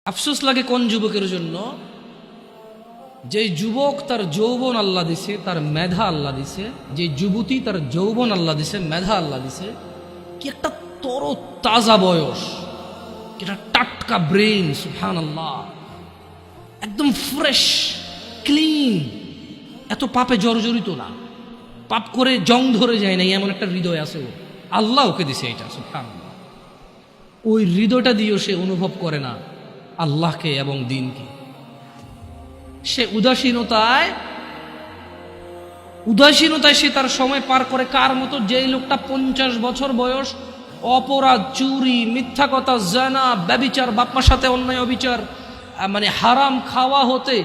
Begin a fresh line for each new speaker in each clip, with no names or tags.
আফসোস লাগে কোন যুবকের জন্য, যে যুবক তার যৌবন আল্লাহ দিছে, তার মেধা আল্লাহ দিছে, যে যুবতী তার যৌবন আল্লাহ দিছে, মেধা আল্লাহ দিছে, কি একটা তর তাজা বয়স, কি একটা টাটকা ব্রেন, সুবহানাল্লাহ, একদম ফ্রেশ ক্লিন, এত পাপে জর্জরিত না, পাপ করে জং ধরে যায় না, এমন একটা হৃদয় আছে ও, আল্লাহ ওকে দিছে এটা, সুবহানাল্লাহ। ওই হৃদয়টা দিয়েও সে অনুভব করে না আল্লাহকে এবং দ্বীনকে। সে উদাসীনতায় সে তার সময় পার করে। কার মতো? যেই লোকটা 50 বছর বয়স অপরাধ, চুরি, মিথ্যা কথা, জানা, ব্যভিচার, বাপমার সাথে অন্যায় অবিচার, মানে হারাম খাওয়া হতে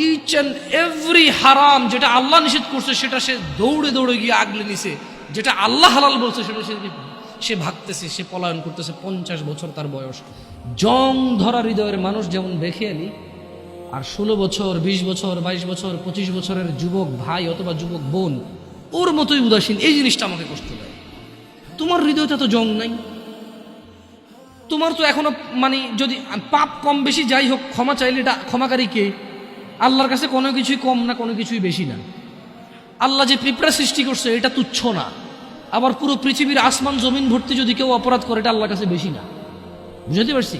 ইচ অ্যান্ড এভরি হারাম যেটা আল্লাহ নিষেধ করছে সেটা সে দৌড়ে দৌড়ে গিয়ে আগলে নিছে, যেটা আল্লাহ হালাল বলছে সেটা সে ভাগতেছে, সে পলায়ন করতেছে। 50 বছর তার বয়স। জং ধরা হৃদয়ের মানুষ যেমন বেখেয়ালি, আর 16 বছর, 20 বছর, 22 বছর, 25 বছরের যুবক ভাই অথবা যুবক বোন ওর মতোই উদাসীন। এই জিনিসটা আমাকে কষ্ট দেয়। তোমার হৃদয়তে তো জং নাই, তোমার তো এখনো মানে যদি পাপ কম বেশি যাই হোক, ক্ষমা চাইলে এটা ক্ষমাকারী কে? আল্লাহর কাছে কোনো কিছুই কম না, কোনো কিছুই বেশি না। আল্লাহ যে পিঁপড়া সৃষ্টি করছে এটা তুচ্ছ না, আবার পুরো পৃথিবীর আসমান জমিন ভর্তি যদি কেউ অপরাধ করে এটা আল্লাহর কাছে বেশি না। বুঝতে পারছি?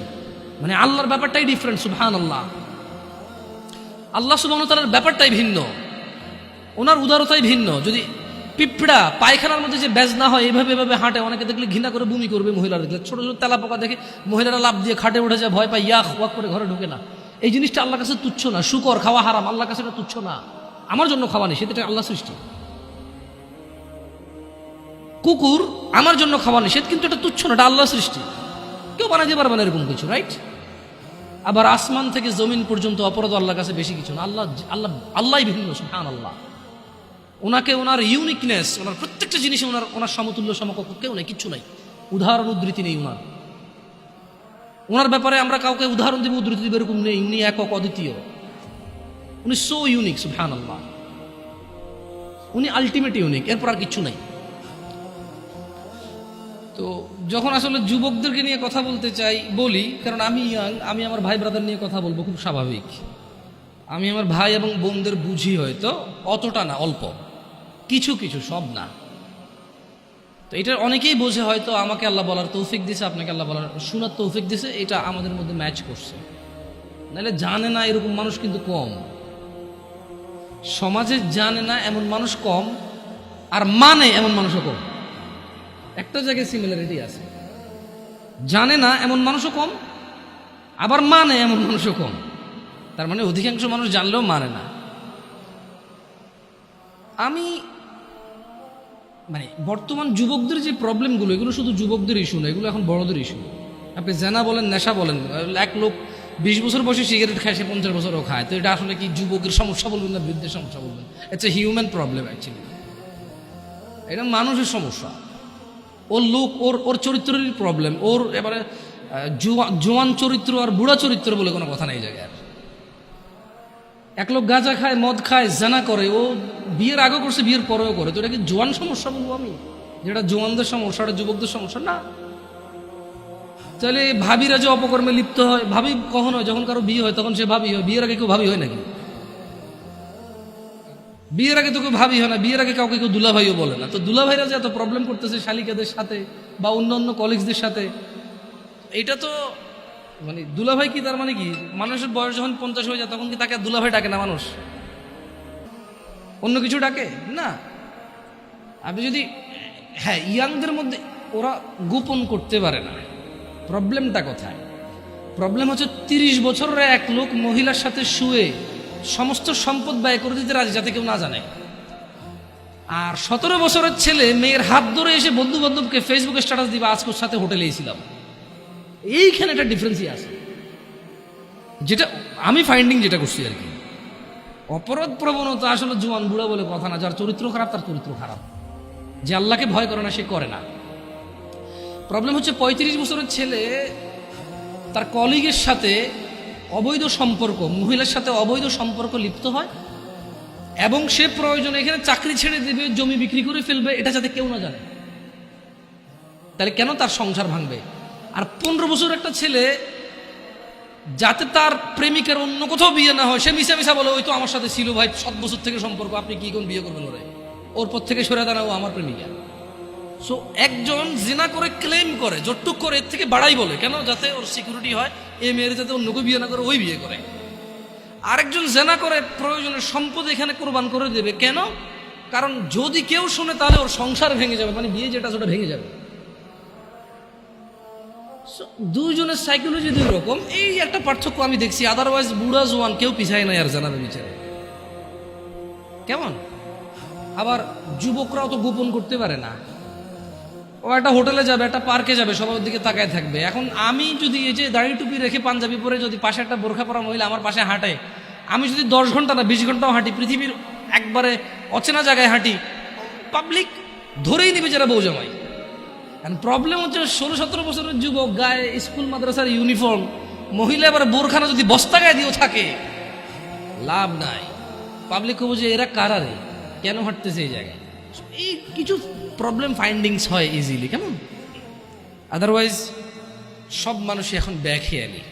মানে আল্লাহর ব্যাপারটাই ডিফারেন্ট, সুবহানাল্লাহ। আল্লাহ সুবহানাহু ওয়া তাআলার ব্যাপারটাই ভিন্ন, ওনার উদারতাই ভিন্ন। যদি পিঁপড়া পায়খানার মধ্যে যে ব্যাজ না হয় এভাবে এভাবে হাঁটে, অনেকে দেখলে ঘৃণা করে বমি করবে, মহিলারা দেখলে ছোট ছোট তেলা পোকা দেখে মহিলারা লাফ দিয়ে খাটে উঠে যায়, ভয় পায়, ইয়াক ওয়াক করে ঘরে ঢুকে না। এই জিনিসটা আল্লাহর কাছে তুচ্ছ না। শুকর খাওয়া হারাম, আল্লাহর কাছে এটা তুচ্ছ না। আমার জন্য খাওয়া নেই, সেটা আল্লাহ সৃষ্টি। কুকুর আমার জন্য খাওয়া নিষেধ, কিন্তু এটা তুচ্ছ না, এটা আল্লাহ সৃষ্টি। কেউ বানাতে পারবে না এরকম কিছু, রাইট? আবার আসমান থেকে জমিন পর্যন্ত অপরাধ আল্লাহর কাছে বেশি কিছু না। আল্লাহই ভিন্ন, সুবহানাল্লাহ। ওনাকে ওনার ইউনিকনেস, ওনার প্রত্যেকটা জিনিসে ওনার সমতুল্য সমকক্ষ কেউ নেই, কিচ্ছু নাই। উদাহরণ উদ্ধৃতি নেই ওনার ব্যাপারে আমরা কাউকে উদাহরণ দিব, উদ্ধৃতি দিব এরকম নেই। উনি একক, অদ্বিতীয়, উনি সো ইউনিক, সুবহানাল্লাহ। উনি আলটিমেট ইউনিক, এরপর আর কিচ্ছু নাই। তো যখন আসলে যুবকদেরকে নিয়ে কথা বলতে চাই বলি, কারণ আমি ইয়াং, আমি আমার ভাই ব্রাদার নিয়ে কথা বলবো, খুব স্বাভাবিক। আমি আমার ভাই এবং বোনদের বুঝি, হয়তো অতটা না, অল্প কিছু কিছু, সব না। তো এটা অনেকেই বোঝে, হয়তো আমাকে আল্লাহ বলার তৌফিক দিছে, আপনাকে আল্লাহ বলার শোনার তৌফিক দিছে, এটা আমাদের মধ্যে ম্যাচ করছে। নাহলে জানে না এরকম মানুষ কিন্তু কম, সমাজে জানে না এমন মানুষ কম, আর মানে এমন মানুষও কম। একটা জায়গায় সিমিলারিটি আছে, জানে না এমন মানুষও কম, আবার মানে এমন মানুষও কম। তার মানে অধিকাংশ মানুষ জানলেও মানে না। আমি মানে বর্তমান যুবকদের যে প্রবলেমগুলো, এগুলো শুধু যুবকদের ইস্যু না, এগুলো এখন বড়দের ইস্যু। আপনি জেনা বলেন, নেশা বলেন, এক লোক 20 বছর বয়সে সিগারেট খায়, সে 50 বছরও খায়। তো এটা আসলে কি যুবকের সমস্যা বলবেন না বৃদ্ধের সমস্যা বলবেন? It's a human problem actually. এটা মানুষের সমস্যা। ওর লোক, ওর চরিত্রেরই প্রবলেম। ওর এবারে জোয়ান চরিত্র আর বুড়া চরিত্র বলে কোনো কথা নেই জায়গায়। এক লোক গাঁজা খায়, মদ খায়, জানা করে, ও বিয়ের আগে করছে, বিয়ের পরেও করে। তো এটা কি জোয়ান সমস্যা বলবো আমি? যেটা জোয়ানদের সমস্যা, এটা যুবকদের সমস্যা না। তাহলে ভাবিরা যে অপকর্মে লিপ্ত হয়, ভাবি কখন হয়? যখন কারো বিয়ে হয় তখন সে ভাবি হয়। বিয়ের আগে কেউ ভাবি হয় নাকি? বিয়ের আগে তো কেউ ভাবি হয় না। বিয়ের আগে কাউকে কেউ দুলাভাইও বলে না। তো দুলাভাইরা যে এত প্রবলেম করতেছে শালিকাদের সাথে বা অন্য অন্য কলিগসদের সাথে, এটা তো মানে দুলাভাই কি, তার মানে কি মানুষের বয়স যখন 50 হয়ে যায় তখন কি তাকে দুলাভাই ডাকে না মানুষ? অন্য কিছু ডাকে না। আপনি যদি, হ্যাঁ, ইয়াংদের মধ্যে ওরা গোপন করতে পারে না। প্রবলেমটা কোথায়? প্রবলেম হচ্ছে 30 বছরের এক লোক মহিলার সাথে শুয়ে সমস্ত সম্পদ ব্যয় করে দিতে রাজি, যাতে কেউ না জানে। আর 17 বছরের ছেলে মেয়ের হাত ধরে এসে বন্ধু বান্ধবকে ফেসবুকে স্ট্যাটাস দিবে, আজকে ওর সাথে হোটেলে এসেছিলাম। এইখানে একটা ডিফারেন্সই আছে, যেটা আমি ফাইন্ডিং যেটা করছি আর কি। অপরাধ প্রবণতা আসলে জোয়ান বুড়া বলে কথা না। যার চরিত্র খারাপ তার চরিত্র খারাপ, যে আল্লাহকে ভয় করে না সে করে না। প্রবলেম হচ্ছে 35 বছরের ছেলে তার কলিগের সাথে অবৈধ সম্পর্ক, মহিলার সাথে অবৈধ সম্পর্ক লিপ্ত হয়, এবং সে প্রয়োজনে এখানে চাকরি ছেড়ে দেবে, জমি বিক্রি করে ফেলবে, এটা যাতে কেউ না জানে। তাহলে কেন তার সংসার ভাঙবে? আর 15 বছর একটা ছেলে যাতে তার প্রেমিকার অন্য কোথাও বিয়ে না হয়, সে মিশা মিশা বলে ওই তো আমার সাথে ছিল ভাই 7 বছর থেকে সম্পর্ক, আপনি কি কোন বিয়ে করবেন ওরে, ওর পর থেকে সরে দাঁড়াও আমার প্রেমিকা। সো একজন জিনা করে ক্লেম করে, যতটুক করে এর থেকে বাড়াই বলে, কেন? যাতে ওর সিকিউরিটি হয়, এই মেয়ের যাতে অন্য কেউ বিয়ে না করে ওই বিয়ে করে। আরেকজন জেনা করে প্রয়োজনে সম্পদ এখানে কোরবান করে দেবে, কেন? কারণ যদি কেউ শুনে তাহলে ওর সংসার ভেঙে যাবে, মানে বিয়ে যেটা সেটা ভেঙে যাবে। দুইজনের সাইকোলজি দুই রকম, এই একটা পার্থক্য আমি দেখছি। আদারওয়াইজ বুড়া জোয়ান কেউ পিছায় নাই আর জানাবে বিচারে, কেমন? আবার যুবকরাও তো গোপন করতে পারে না, ও একটা হোটেলে যাবে, একটা পার্কে যাবে, সবার দিকে তাকায় থাকবে। এখন আমি যদি এই যে দাড়ি টুপি রেখে পাঞ্জাবি পরে যদি পাশে একটা বোরখা পরা মহিলা আমার পাশে হাঁটে, আমি যদি 10 ঘন্টা না 20 ঘন্টাও হাঁটি, পৃথিবীর একবারে অচেনা জায়গায় হাঁটি, পাবলিক ধরেই নিবে যারা বউ জামাই। কারণ প্রবলেম হচ্ছে 16-17 বছরের যুবক, গায়ে স্কুল মাদ্রাসার ইউনিফর্ম, মহিলা এবার বোরখানা যদি বস্তা গায়ে দিয়েও থাকে লাভ নাই। পাবলিক বুঝে এরা কারারে কেন হাঁটতেছে এই জায়গায়। এই কিছু প্রবলেম ফাইন্ডিংস হয় ইজিলি, কেমন? আদারওয়াইজ সব মানুষই এখন ব্যাখেয়ালি।